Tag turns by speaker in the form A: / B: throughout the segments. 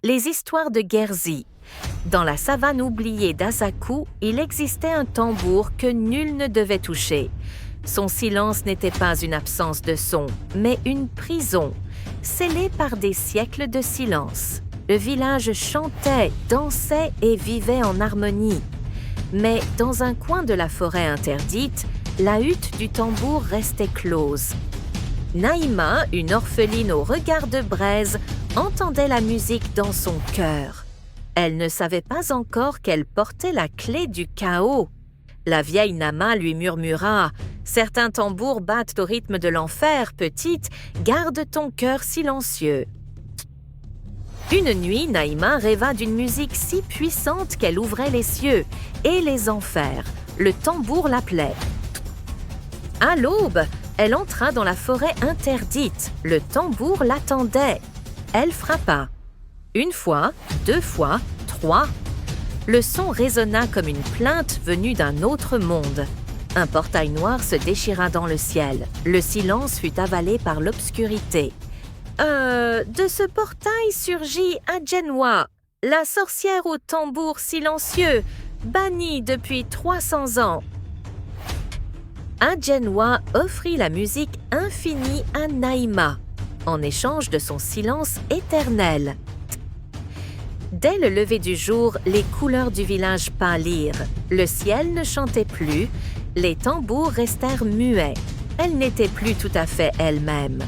A: Les histoires de Guerzi. Dans la savane oubliée d'Asaku, il existait un tambour que nul ne devait toucher. Son silence n'était pas une absence de son, mais une prison, scellée par des siècles de silence. Le village chantait, dansait et vivait en harmonie. Mais dans un coin de la forêt interdite, la hutte du tambour restait close. Naïma, une orpheline au regard de braise, entendait la musique dans son cœur. Elle ne savait pas encore qu'elle portait la clé du chaos. La vieille Nama lui murmura « Certains tambours battent au rythme de l'enfer, petite, garde ton cœur silencieux. » Une nuit, Naïma rêva d'une musique si puissante qu'elle ouvrait les cieux et les enfers. Le tambour l'appelait. À l'aube, elle entra dans la forêt interdite. Le tambour l'attendait. Elle frappa. Une fois, 2 fois, 3. Le son résonna comme une plainte venue d'un autre monde. Un portail noir se déchira dans le ciel. Le silence fut avalé par l'obscurité. De ce portail surgit Agenwa, la sorcière au tambour silencieux, bannie depuis 300 ans. Agenwa offrit la musique infinie à Naïma, en échange de son silence éternel. Dès le lever du jour, les couleurs du village pâlirent. Le ciel ne chantait plus, les tambours restèrent muets. Elle n'était plus tout à fait elle-même.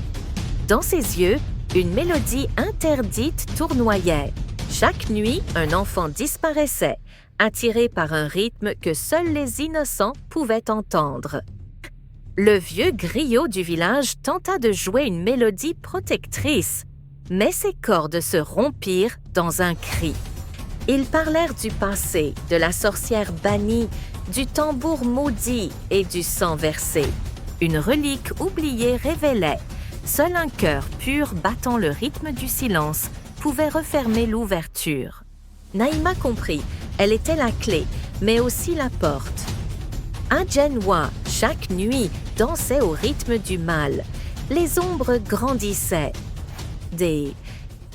A: Dans ses yeux, une mélodie interdite tournoyait. Chaque nuit, un enfant disparaissait, attiré par un rythme que seuls les innocents pouvaient entendre. Le vieux griot du village tenta de jouer une mélodie protectrice, mais ses cordes se rompirent dans un cri. Ils parlèrent du passé, de la sorcière bannie, du tambour maudit et du sang versé. Une relique oubliée révélait. Seul un cœur pur battant le rythme du silence pouvait refermer l'ouverture. Naïma comprit, elle était la clé, mais aussi la porte. Agenwa, chaque nuit, dansait au rythme du mal. Les ombres grandissaient.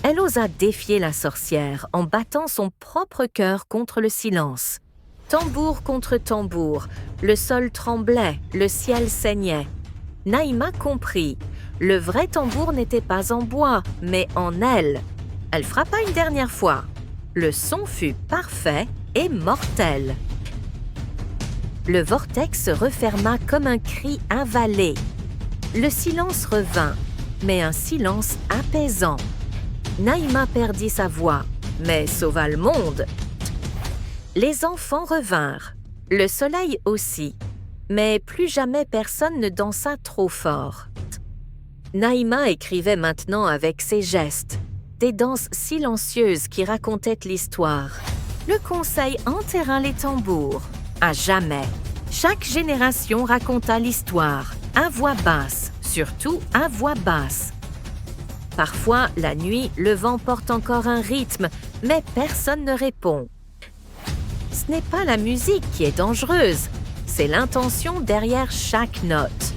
A: Elle osa défier la sorcière en battant son propre cœur contre le silence. Tambour contre tambour, le sol tremblait, le ciel saignait. Naïma comprit. Le vrai tambour n'était pas en bois, mais en elle. Elle frappa une dernière fois. Le son fut parfait et mortel. Le vortex se referma comme un cri avalé. Le silence revint, mais un silence apaisant. Naïma perdit sa voix, mais sauva le monde. Les enfants revinrent, le soleil aussi, mais plus jamais personne ne dansa trop fort. Naïma écrivait maintenant avec ses gestes, des danses silencieuses qui racontaient l'histoire. Le conseil enterra les tambours, à jamais. Chaque génération raconta l'histoire, à voix basse, surtout à voix basse. Parfois, la nuit, le vent porte encore un rythme, mais personne ne répond. Ce n'est pas la musique qui est dangereuse, c'est l'intention derrière chaque note.